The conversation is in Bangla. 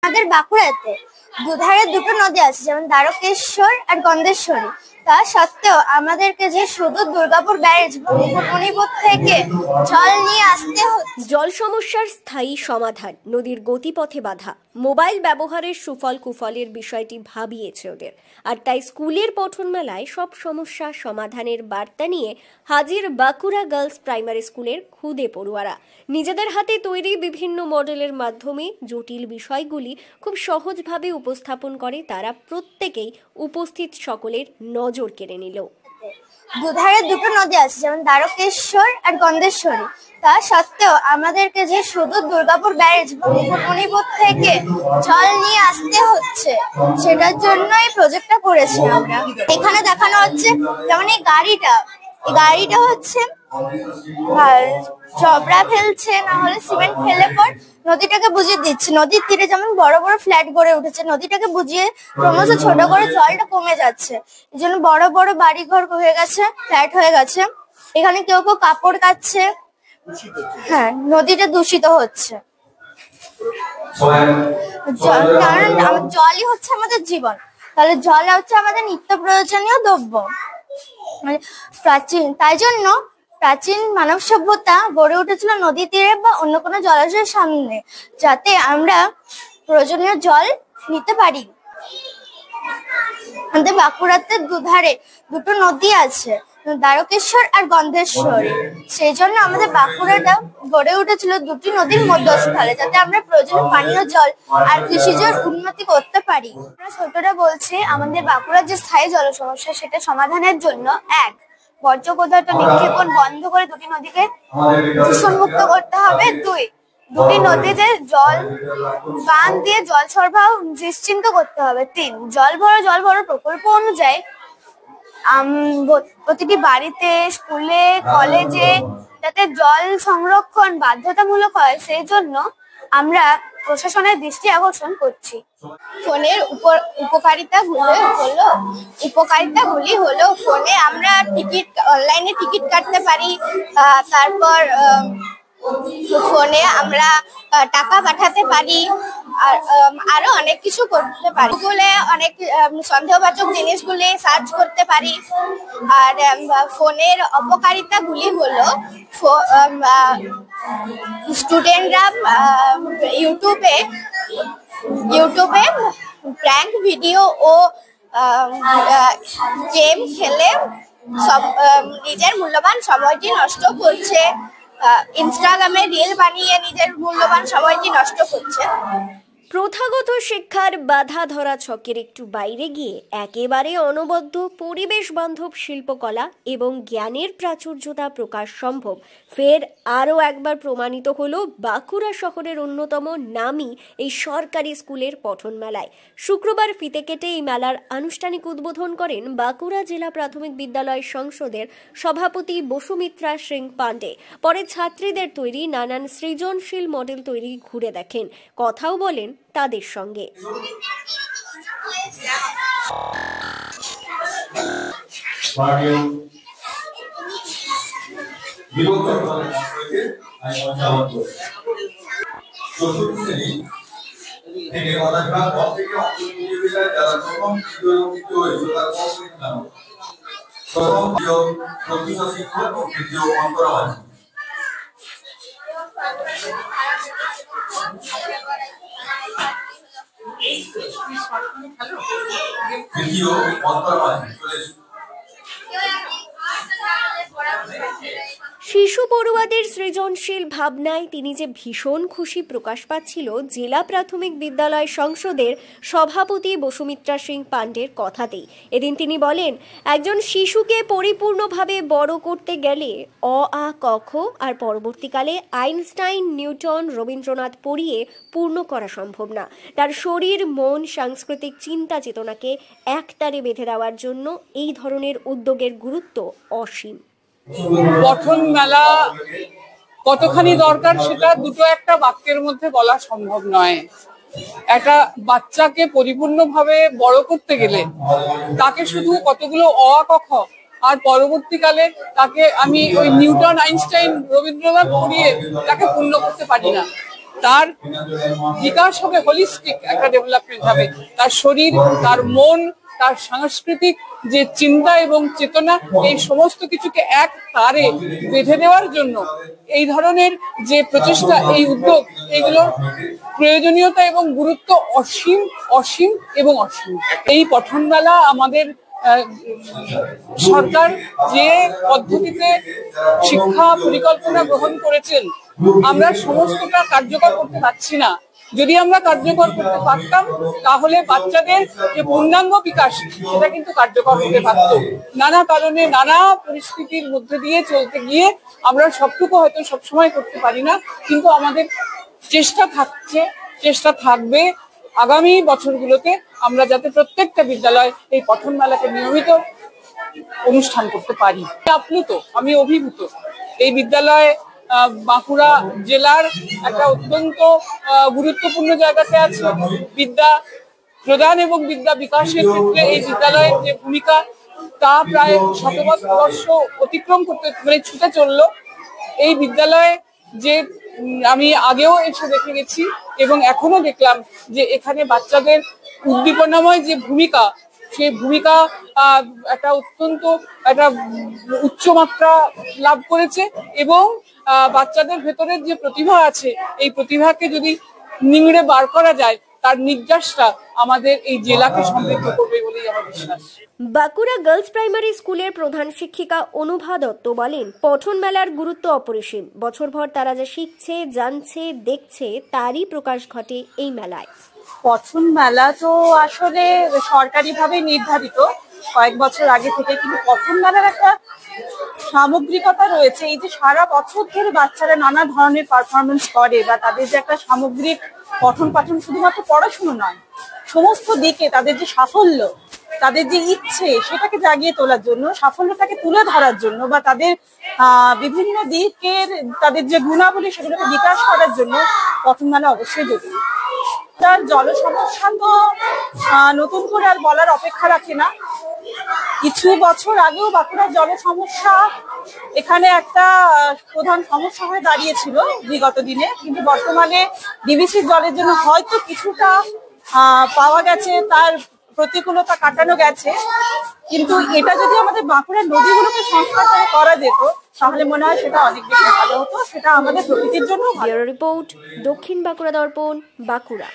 আমাদের বাঁকুড়াতে দুধারে দুটো নদী আছে, যেমন দ্বারকেশ্বর আর গন্ধেশ্বরী। তা সত্ত্বেও আমাদেরকে যে শুধু দুর্গাপুর ব্যারেজ মুকুটমণিপুর থেকে জল নিয়ে আসতে হচ্ছে। জল সমস্যার স্থায়ী সমাধান, নদীর গতিপথে বাধা, মোবাইল ব্যবহারের সুফল কুফলের বিষয়টি ভাবিয়েছে ওদের। আর তাই স্কুলের পঠন মেলায় সব সমস্যা সমাধানের বার্তা নিয়ে হাজির বাঁকুড়া গার্লস প্রাইমারি স্কুলের খুদে পড়ুয়ারা। নিজেদের হাতে তৈরি বিভিন্ন মডেলের মাধ্যমে জটিল বিষয়গুলি খুব সহজভাবে উপস্থাপন করে তারা। প্রত্যেকেই উপস্থিত সকলের নজর কেড়ে নিল। দুধারে দুটো নদী আছে, যেমন দ্বারকেশ্বর আর গন্ধেশ্বরী। তা সত্ত্বেও আমাদেরকে যে শুধু দুর্গাপুর ব্যারেজ মুকুটমণিপুর থেকে জল নিয়ে আসতে হচ্ছে, সেটার জন্য এই প্রজেক্টটা করেছি আমরা। এখানে দেখানো হচ্ছে যেমন এই গাড়িটা হচ্ছে চবড়া ফেলছে, না হলে সিমেন্ট ফেলে পর নদীটাকে বুঝিয়ে দিচ্ছে। নদীর তীরে যেমন বড় বড় ফ্ল্যাট গড়ে উঠেছে, নদীটাকে বুঝিয়ে ক্রমশ ছোট করে জলটা কমে যাচ্ছে। এই জন্য বড় বড় বাড়ি ঘর হয়ে গেছে, ফ্ল্যাট হয়ে গেছে। এখানে কেউ কেউ কাপড় কাচ্ছে, হ্যাঁ, নদীটা দূষিত হচ্ছে। কারণ জলই হচ্ছে আমাদের জীবন, তাহলে জল হচ্ছে আমাদের নিত্য প্রয়োজনীয় দ্রব্য। তাই জন্য প্রাচীন মানব সভ্যতা গড়ে উঠেছিল নদী তীরে বা অন্য কোনো জলাশয়ের সামনে, যাতে আমরা প্রয়োজনীয় জল নিতে পারি। আমাদের বাঁকুড়াতে দুধারে দুটো নদী আছে, দ্বারকেশ্বর আর গন্ধেশ্বরী। সেই জন্য আমাদের বাঁকুড়াটা গড়ে উঠেছিল দুটি নদীর মধ্যস্থলে, যাতে আমরা প্রয়োজনীয় পানীয় জল আর কৃষিজের উন্নতি করতে পারি। আমরা ছোটরা বলছি, আমাদের বাঁকুড়ার যে স্থায়ী জল সমস্যা, সেটা সমাধানের জন্য এক, বর্জ্য পদার্থ নিক্ষেপণ বন্ধ করে দুটি নদীকে দূষণমুক্ত করতে হবে। দুটি নদীতে বাঁধ দিয়ে জল সরবরাহ নিশ্চিন্ত করতে হবে। তিন, জল ভরো প্রকল্প অনুযায়ী প্রতিটি বাড়িতে, স্কুলে, কলেজে যাতে জল সংরক্ষণ বাধ্যতামূলক হয়, সেই জন্য আমরা প্রশাসনের দৃষ্টি আকর্ষণ করছি। ফোনের উপকারিতাগুলি হলো ফোনে আমরা অনলাইনে টিকিট কাটতে পারি, তারপর ফোনে আমরা টাকা পাঠাতে পারি, আর আরো অনেক কিছু করতে পারি। গুগলে অনেক সন্দেহবাচক জিনিসগুলি সার্চ করতে পারি। আর ফোনের অপকারিতাগুলি হলো স্টুডেন্টরা ইউটিউবে প্র্যাঙ্ক ভিডিও ও গেম খেলে নিজের মূল্যবান সময়টি নষ্ট করছে। ইনস্টাগ্রামে রিল বানিয়ে নিজের মূল্যবান সময়টি নষ্ট করছে। প্রথাগত শিক্ষার বাধা ধরা ছকের একটু বাইরে গিয়ে একেবারে অনবদ্য পরিবেশ বান্ধব শিল্পকলা এবং জ্ঞানের প্রাচুর্যতা প্রকাশ সম্ভব। ফের আরও একবার প্রমাণিত হলো বাঁকুড়া শহরের অন্যতম নামী এই সরকারি স্কুলের পঠন মেলায়। শুক্রবার ফিতে কেটে এই মেলার আনুষ্ঠানিক উদ্বোধন করেন বাঁকুড়া জেলা প্রাথমিক বিদ্যালয় সংসদের সভাপতি বসুমিত্রা সিং পান্ডে। পরে ছাত্রীদের তৈরি নানান সৃজনশীল মডেল তৈরি ঘুরে দেখেন, কথাও বলেন তাদের সঙ্গে। শিশু পড়ুয়াদের সৃজনশীল ভাবনায় তিনি যে ভীষণ খুশি প্রকাশ পাচ্ছিল জেলা প্রাথমিক বিদ্যালয় সংসদের সভাপতি বসুমিত্রা সিং পান্ডের কথাতেই। এদিন তিনি বলেন, একজন শিশুকে পরিপূর্ণভাবে বড় করতে গেলে আ ক খ আর পরবর্তীকালে আইনস্টাইন, নিউটন, রবীন্দ্রনাথ পড়িয়ে পূর্ণ করা সম্ভব না। তার শরীর, মন, সাংস্কৃতিক চিন্তা চেতনাকে একটারে বেঁধে দেওয়ার জন্য এই ধরনের উদ্যোগের গুরুত্ব অসীম। পঠন মেলা কতখানি দরকার সেটা দুটো একটা বাক্যের মধ্যে বলা সম্ভব নয়। একটা বাচ্চাকে পরিপূর্ণভাবে বড় করতে গেলে তাকে শুধু কতগুলো অ ক খ আর পরবর্তীকালে তাকে আমি ওই নিউটন, আইনস্টাইন, রবীন্দ্রনাথ পড়িয়ে তাকে পূর্ণ করতে পারি না। তার বিকাশ হবে, হোলিস্টিক একটা ডেভেলপমেন্ট হবে, তার শরীর, তার মন, তার সাংস্কৃতিক যে চিন্তা এবং চেতনা, এই সমস্ত কিছুকে এক তারে বেঁধে দেওয়ার জন্য এই ধরনের যে প্রচেষ্টা, এই উদ্যোগ, এগুলোর প্রয়োজনীয়তা এবং গুরুত্ব অসীম অসীম এবং অসীম। এই পঠন মেলা আমাদের সরকার যে পদ্ধতিতে শিক্ষা পরিকল্পনা গ্রহণ করেছেন, আমরা সমস্তটা কার্যকর করতে পারছি না। যদি আমরা কার্যকর করতে পারতাম তাহলে বাচ্চাদের যে পূর্ণাঙ্গ বিকাশ সেটা কিন্তু কার্যকর হতে পারত। নানা কারণে, নানা পরিস্থিতির মধ্যে দিয়ে চলতে গিয়ে আমরা সবটুকু হয়তো সবসময় করতে পারি না, কিন্তু আমাদের চেষ্টা থাকছে, চেষ্টা থাকবে আগামী বছরগুলোতে আমরা যাতে প্রত্যেকটা বিদ্যালয় এই পঠন মেলাকে নিয়মিত অনুষ্ঠান করতে পারি। আপ্লুত, আমি অভিভূত। এই বিদ্যালয় বাঁকুড়া জেলার একটা অত্যন্ত গুরুত্বপূর্ণ জায়গাতে আছে। বিদ্যা প্রদান এবং বিদ্যা বিকাশের ক্ষেত্রে এই বিদ্যালয়ের যে ভূমিকা, তা প্রায় শতবর্ষ অতিক্রম করতে ছুটে চললো। এই বিদ্যালয়ে যে আমি আগেও এসে দেখে গেছি এবং এখনো দেখলাম যে এখানে বাচ্চাদের উদ্দীপনাময় যে ভূমিকা, সেই ভূমিকা একটা অত্যন্ত একটা উচ্চমাত্রা লাভ করেছে এবং বাচ্চাদের ভেতরের যে প্রতিভা আছে, এই প্রতিভাকে যদি নিংড়ে বার করা যায়, তার নির্যাসটা আমাদের এই জেলাকে সমৃদ্ধ করবে বলেই আমার বিশ্বাস। বাঁকুড়া গার্লস প্রাইমারি স্কুলের প্রধান শিক্ষিকা অনুভা দত্ত বলেন, পঠন মেলার গুরুত্ব অপরিসীম। বছরভর তারা যা শিখছে, জানছে, দেখছে, তারই প্রকাশ ঘটে এই মেলায়। পঠন মেলা তো আসলে সরকারিভাবে নির্ধারিত কয়েক বছর আগে থেকে, কিন্তু পঠন মেলার একটা সামগ্রিকতা রয়েছে। এই যে সারা বছর ধরে বাচ্চারা নানা ধরনের পারফরমেন্স করে বা তাদের যে একটা সামগ্রিক পঠন পাঠন, শুধুমাত্র পড়াশুনো নয়, সমস্ত দিকে তাদের যে সাফল্য, তাদের যে ইচ্ছে, সেটাকে জাগিয়ে তোলার জন্য, সাফল্যটাকে তুলে ধরার জন্য বা তাদের বিভিন্ন দিকের তাদের যে গুণাবলী সেগুলোকে বিকাশ করার জন্য পঠন মেলা অবশ্যই জরুরি। তার জল সমস্যা তো নতুন করে আর বলার অপেক্ষা রাখে না। কিছু বছর আগেও বাঁকুড়ার জল সমস্যা এখানে একটা প্রধান সমস্যা হয়ে দাঁড়িয়েছিল বিগত দিনে, কিন্তু বর্তমানে ডিবিসির জলের জন্য হয়তো কিছুটা পাওয়া গেছে, তার প্রতিকূলতা কাটানো গেছে। কিন্তু এটা যদি আমাদের বাঁকুড়ার নদীগুলোকে সংস্কার করে করা যেত তাহলে মনে হয় সেটা অনেক বেশি ভালো হতো, সেটা আমাদের প্রকৃতির জন্য ভালো। ব্যুরো রিপোর্ট, দক্ষিণ বাঁকুড়া দর্পণ, বাঁকুড়া।